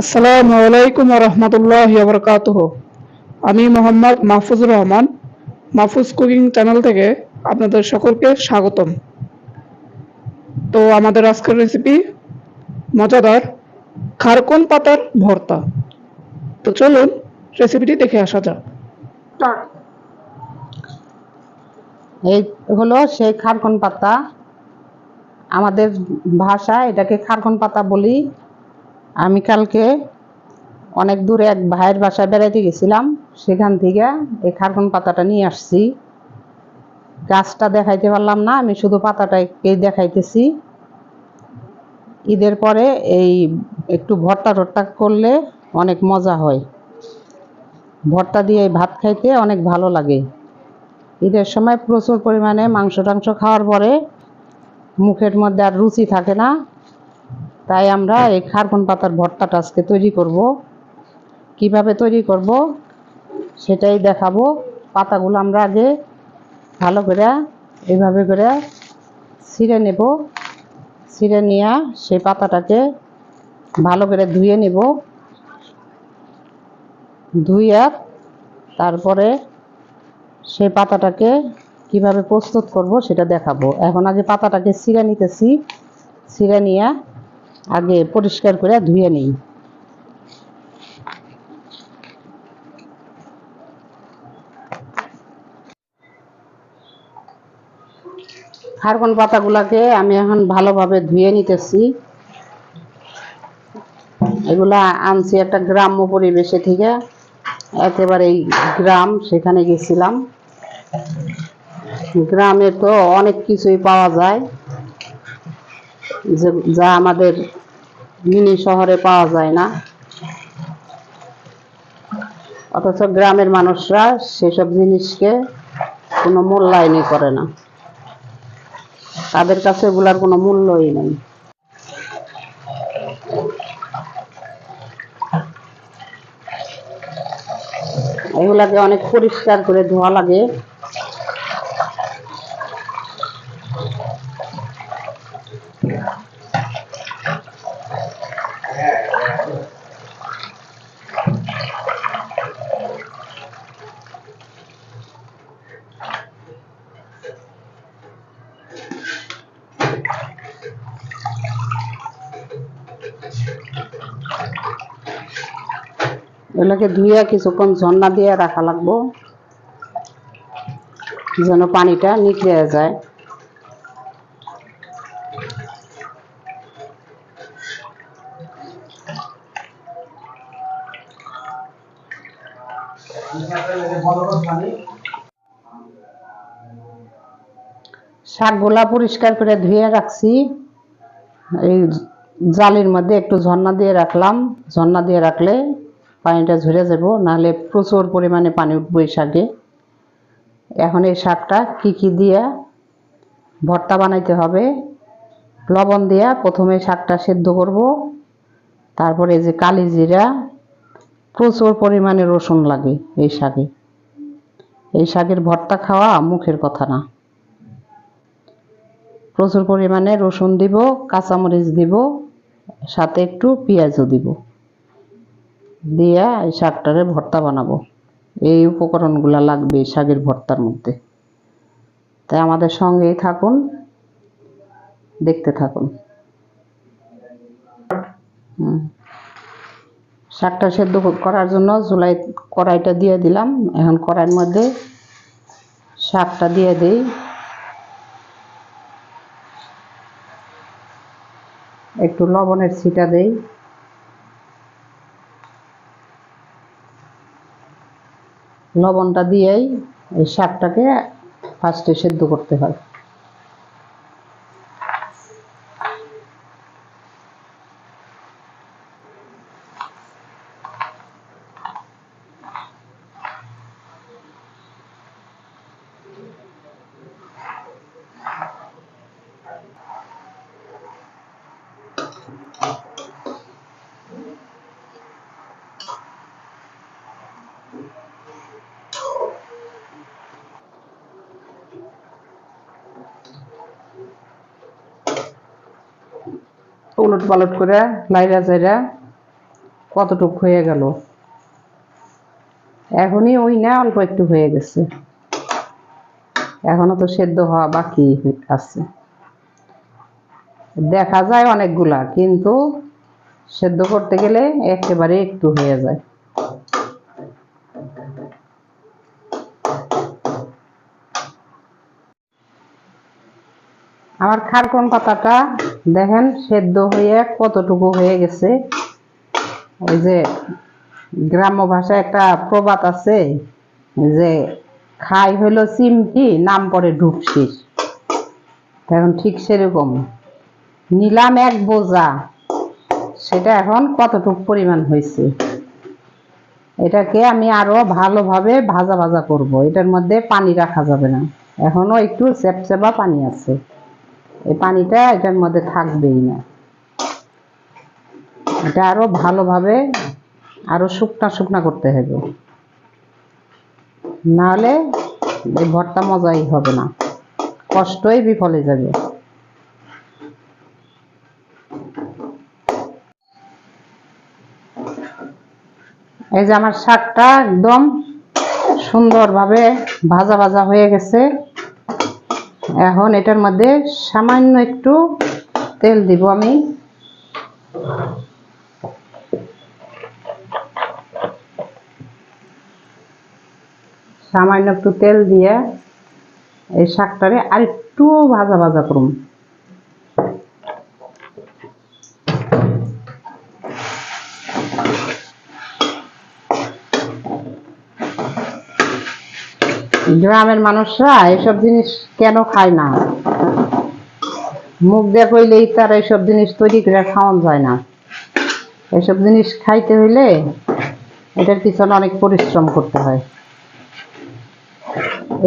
আসসালামু আলাইকুম রহমতুল্লাহি ওয়া বারাকাতুহু। আমি মোহাম্মদ মাহফুজুর রহমান, মাহফুজ কুকিং চ্যানেল থেকে আপনাদের সকলকে স্বাগতম। তো আমাদের আজকের রেসিপি মজাদার খারকন পাতার ভর্তা। তো চলুন রেসিপিটি দেখে আসা যাক। এই হলো সেই খারকন পাতা। আমাদের ভাষায় এটাকে খারকন পাতা বলি। আমি কালকে অনেক দূরে এক ভাইয়ের বাসায় বেড়াইতে গেছিলাম, সেখান থেকে এই খারকন পাতাটা নিয়ে আসছি। গাছটা দেখাইতে পারলাম না, আমি শুধু পাতাটাকে দেখাইতেছি। ঈদের পরে এই একটু ভর্তা টর্তা করলে অনেক মজা হয়। ভর্তা দিয়ে ভাত খাইতে অনেক ভালো লাগে। ঈদের সময় প্রচুর পরিমাণে মাংস টাংস খাওয়ার পরে মুখের মধ্যে আর রুচি থাকে না, তাই আমরা এই খারকন পাতার ভর্তাটা আজকে তৈরি করব। কিভাবে তৈরি করব সেটাই দেখাবো। পাতাগুলো আমরা আগে ভালো করে এইভাবে করে ছিঁড়ে নেব। ছিঁড়ে নিয়ে সেই পাতাটাকে ভালো করে ধুয়ে নেব। ধুইয়া তারপরে সেই পাতাটাকে কিভাবে প্রস্তুত করব সেটা দেখাবো। এখন আগে পাতাটাকে ছিঁড়ে নিতেছি। ছিঁড়ে নিয়ে আগে পরিষ্কার করে ধুয়ে নিই। খারকন পাতাগুলাকে আমি এখন ভালোভাবে ধুয়ে নিতেছি। এগুলা আনছি একটা গ্রাম্য পরিবেশে থেকে, একেবারেই গ্রাম, সেখানে গেছিলাম। গ্রামে তো অনেক কিছুই পাওয়া যায় যা আমাদের মিনি শহরে পাওয়া যায় না। অথচ গ্রামের মানুষরা সেসব জিনিসকে কোনো মূল্যায়নই করে না, তাদের কাছে এগুলার কোনো মূল্যই নেই। এগুলাকে অনেক পরিষ্কার করে ধোয়া লাগে। এগুলোকে ধুয়ে কিছুক্ষণ ঝর্ণা দিয়ে রাখা লাগবো, যেন পানিটা নিকড়ে যায়। শাকগুলা পরিষ্কার করে ধুয়ে রাখছি। এই জালির মধ্যে একটু ঝর্ণা দিয়ে রাখলাম। ঝর্ণা দিয়ে রাখলে পানিটা ঝরে যাব, নাহলে প্রচুর পরিমাণে পানি উঠবে এই শাকে। এখন এই শাকটা কি দিয়ে ভর্তা বানাইতে হবে। লবণ দিয়া প্রথমে শাকটা সেদ্ধ করব, তারপরে যে কালি জিরা, প্রচুর পরিমাণে রসুন লাগে এই শাকে। এই শাকের ভর্তা খাওয়া মুখের কথা না। প্রচুর পরিমাণে রসুন দিব, কাঁচামরিচ দিব, সাথে একটু পেঁয়াজও দিব, দিয়া এই শাকটারে ভর্তা বানাবো। এই উপকরণগুলা লাগবে এই শাকের ভর্তার মধ্যে। তাই আমাদের সঙ্গেই থাকুন, দেখতে থাকুন। শাকটা সেদ্ধ করার জন্য চুলায় কড়াইটা দিয়ে দিলাম। এখন কড়াইয়ের মধ্যে শাকটা দিয়ে দিই। একটু লবণের ছিটা দেই। লবণটা দিয়েই এই শাকটাকে ফার্স্টে সেদ্ধ করতে হয়। উলট পালট করে লাইরা চাইরা কতটুক হয়ে গেল। এখনই ওই না অল্প একটু হয়ে গেছে, এখনো তো সেদ্ধ হওয়া বাকি আছে। দেখা যায় অনেকগুলা, কিন্তু সেদ্ধ করতে গেলে একেবারে একটু হয়ে যায়। আমার খারকন পাতাটা দেখেন সেদ্ধ হয়ে কতটুকু হয়ে গেছে। ওই যে গ্রাম্য ভাষায় একটা প্রবাদ আছে যে খাই হইলো চিমটি, নাম পরে ঢুকছিস। এখন ঠিক সেরকম নিলাম এক বোঝা, সেটা এখন কতটুকু পরিমাণ হয়েছে। এটাকে আমি আরো ভালোভাবে ভাজা ভাজা করব। এটার মধ্যে পানি রাখা যাবে না, এখনো একটু চ্যাপচ্যাপা পানি আছে, এই পানিটা এটার মধ্যে থাকবেই না। এটা আরো ভালোভাবে আরো শুকনা শুকনা করতে হবে, নাহলে এই ভর্তা মজাই হবে না, কষ্টই বিফলে যাবে। এই যে আমার শাকটা একদম সুন্দরভাবে ভাজা ভাজা হয়ে গেছে। এখন এটার মধ্যে সামান্য একটু তেল দিব আমি। সামান্য একটু তেল দিয়ে এই শাকটারে আর একটু ভাজা ভাজা করুন। গ্রামের মানুষরা এসব জিনিস কেন খায় না? মুখ দিয়ে কইলেই তার এইসব জিনিস তৈরি করে খাওয়ান যায় না। এসব জিনিস খাইতে হইলে এটার পিছনে অনেক পরিশ্রম করতে হয়।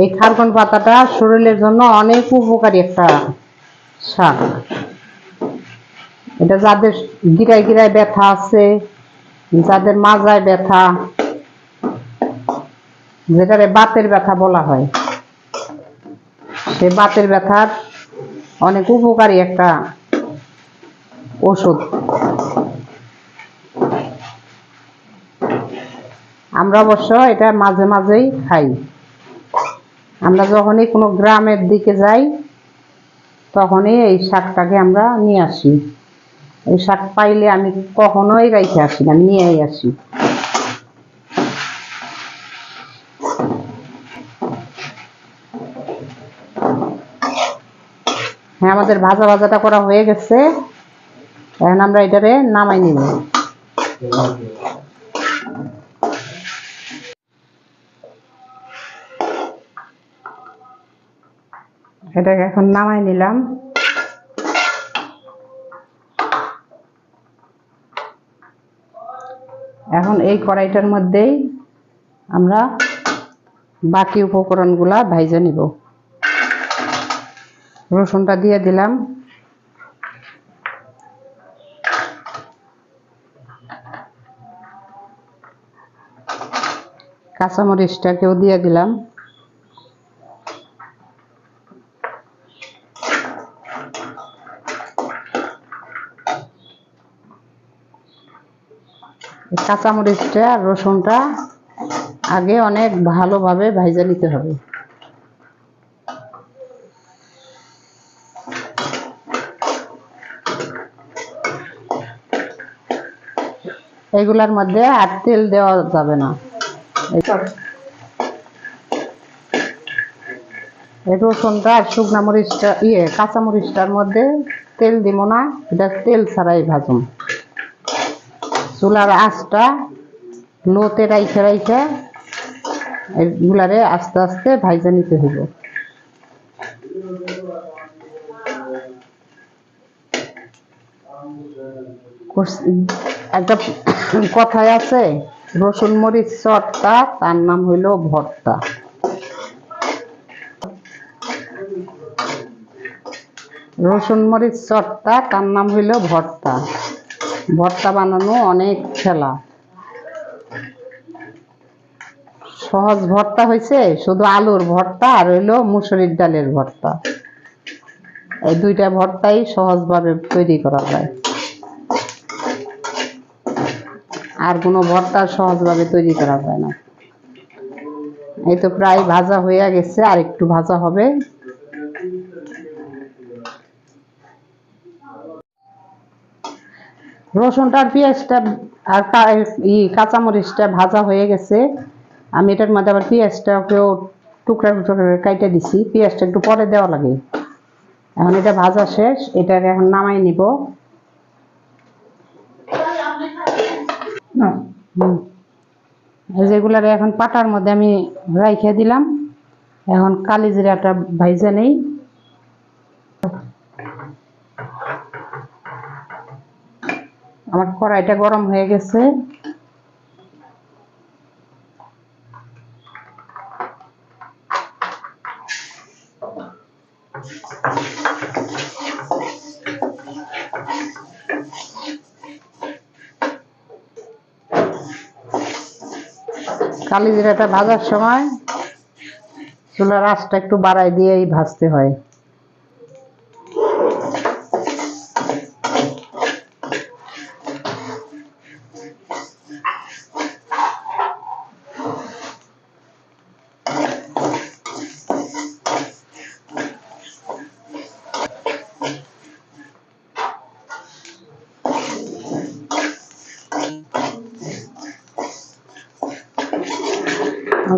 এই খারকন পাতাটা শরীরের জন্য অনেক উপকারী একটা শাক। এটা যাদের গিরায় গিরায় ব্যথা আছে, যাদের মাজায় ব্যথা, যেটারে বাতের ব্যথা বলা হয়, সে বাতের ব্যথার অনেক উপকারী একটা ওষুধ। আমরা অবশ্য এটা মাঝে মাঝেই খাই। আমরা যখনই কোনো গ্রামের দিকে যাই তখনই এই শাকটাকে আমরা নিয়ে আসি। এই শাক পাইলে আমি কখনোই রাইখে আসি না, নিয়েই আসি। হ্যাঁ, আমাদের ভাজা ভাজাটা করা হয়ে গেছে, এখন আমরা এটারে নামাই নিব। এটাকে এখন নামাই নিলাম। এখন এই কড়াইটার মধ্যেই আমরা বাকি উপকরণগুলা ভাইজা নিব। রসুনটা দিয়ে দিলাম, কাঁচামরিচটাকেও দিয়ে দিলাম, কাঁচামরিচটা রসুনটা আগে অনেক ভালোভাবে ভাইজা নিতে হবে। এগুলার মধ্যে আর তেল দেওয়া যাবে না। এই রসুনটা আর শুকনা মরিচটা কাঁচামরিচটার মধ্যে তেল দিব না, এটা তেল ছাড়াই ভাজুন। চুলার আঁচটা লোতে রাইখে রাইখে এগুলারে আস্তে আস্তে ভাইজা নিতে হবে। একটা কথায় আছে, রসুন মরিচ চটটা তার নাম হইল ভর্তা। রসুন মরিচ চটটা তার নাম হইল ভর্তা। ভর্তা বানানো অনেক খেলা। সহজ ভর্তা হয়েছে শুধু আলুর ভর্তা আর হইলো মুসুরির ডালের ভর্তা। এই দুইটা ভর্তাই সহজভাবে তৈরি করা যায়। আর কোনো ভর্তা সহজভাবে তৈরি করা যায় না। এই তো প্রায় ভাজা হয়ে গেছে, আর একটু ভাজা হবে। রসুনটা আর পেঁয়াজটা আর কাঁচামরিচটা ভাজা হয়ে গেছে। আমি এটার মধ্যে আবার পেঁয়াজটাকেও টুকরা টুকরা করে কাইটে দিছি। পেঁয়াজটা একটু পরে দেওয়া লাগে। এখন এটা ভাজা শেষ, এটাকে এখন নামাই নিব। যেগুলার এখন পাটার মধ্যে আমি রাইখে দিলাম। এখন কালি জিরাটা ভাইজা নেই। আমার কড়াইটা গরম হয়ে গেছে। কালি জিরাটা ভাজার সময় চুলার আঁচটা একটু বাড়াই দিয়েই ভাজতে হয়।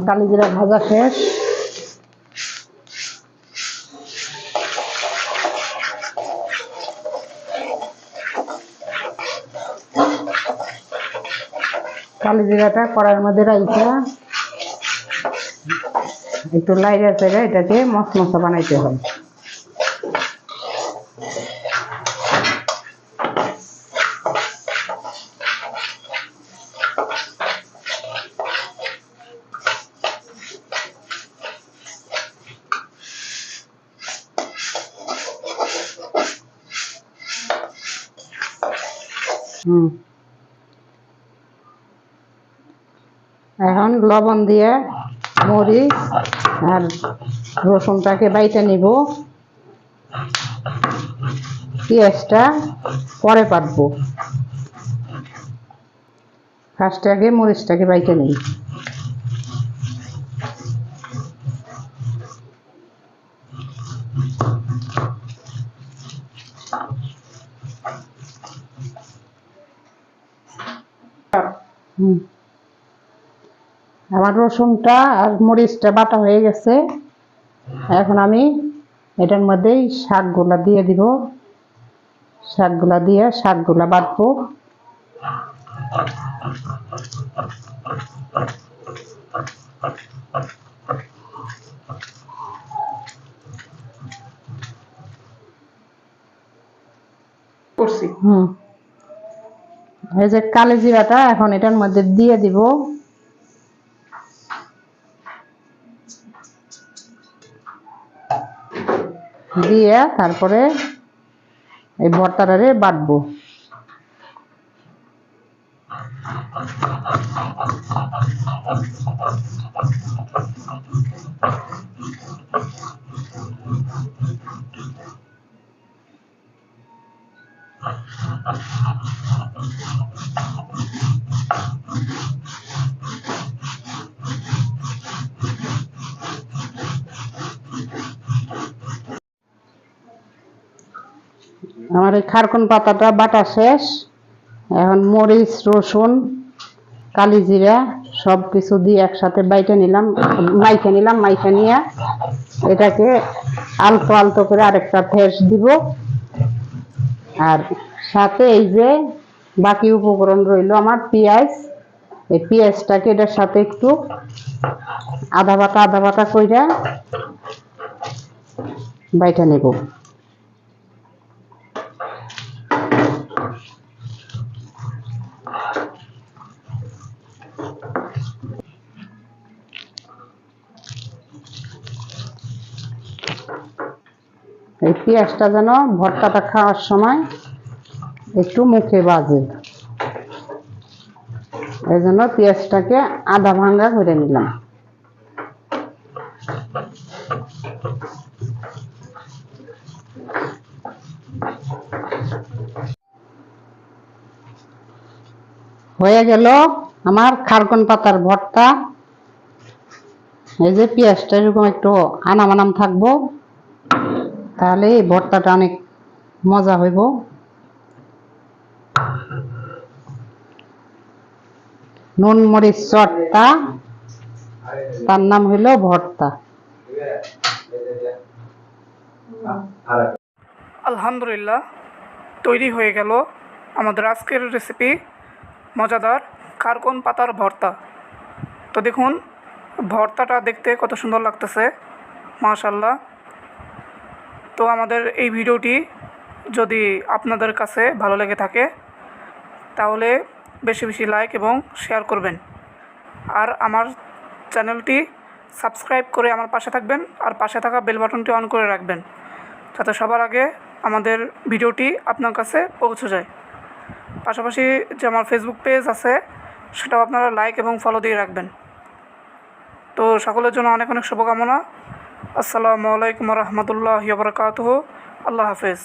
কালি জিরা ভাজা শেষ। কালি জিরাটা কড়াইয়ের মধ্যে রাইখা একটু লাইড়া চাইড়া এটাকে মশমশা বানাইতে হয়। এখন লবণ দিয়ে মরিচ আর রসুনটাকে বাইটে নিব। পেঁয়াজটা পরে পাতবো। ফার্স্টে আগে মরিচটাকে বাইটে নিই। আমার রসুনটা আর মরিচটা বাটা হয়ে গেছে। এখন আমি এটার মধ্যেই শাকগুলা দিয়ে দিব। শাকগুলা দিয়ে শাকগুলা বাটবো। এই যে কালি জিরাটা এখন এটার মধ্যে দিয়ে দিব। দিয়ে তারপরে এই ভর্তাটারে বাটবো। আমার এই খারকন পাতাটা বাটা শেষ। এখন মরিচ রসুন কালি জিরা সব কিছু দিয়ে একসাথে মাইখে নিলাম। মাইখে নিয়ে এটাকে আলতো আলতো করে আরেকটা ফেস দিব। আর সাথে এই যে বাকি উপকরণ রইল আমার পেঁয়াজ। এই পেঁয়াজটাকে এটার সাথে একটু আদা বাটা কইরা বাইটা নেব। এই পেঁয়াজটা যেন ভর্তাটা খাওয়ার সময় একটু মুখে বাজে, এই জন্য পেঁয়াজটাকে আধা ভাঙ্গা করে নিলাম। হয়ে গেল আমার খারকন পাতার ভর্তা। এই যে পেঁয়াজটা এরকম একটু আনাম আনাম থাকবো, তাহলে এই ভর্তাটা অনেক মজা হইব। নুন মরিচ চটটা, তার নাম হইল ভর্তা। আলহামদুলিল্লাহ, তৈরি হয়ে গেল আমাদের আজকের রেসিপি মজাদার খারকন পাতার ভর্তা। তো দেখুন, ভর্তাটা দেখতে কত সুন্দর লাগতেছে, মাশাআল্লাহ। তো আমাদের এই ভিডিওটি যদি আপনাদের কাছে ভালো লেগে থাকে তাহলে বেশি বেশি লাইক এবং শেয়ার করবেন, আর আমার চ্যানেলটি সাবস্ক্রাইব করে আমার পাশে থাকবেন, আর পাশে থাকা বেল বাটনটি অন করে রাখবেন, যাতে সবার আগে আমাদের ভিডিওটি আপনার কাছে পৌঁছে যায়। পাশাপাশি যে আমার ফেসবুক পেজ আছে সেটাও আপনারা লাইক এবং ফলো দিয়ে রাখবেন। তো সকলের জন্য অনেক অনেক শুভকামনা। আসসালামু আলাইকুম রহমতুল্লাহি ওয়া বারাকাতুহু। আল্লাহ হাফেজ।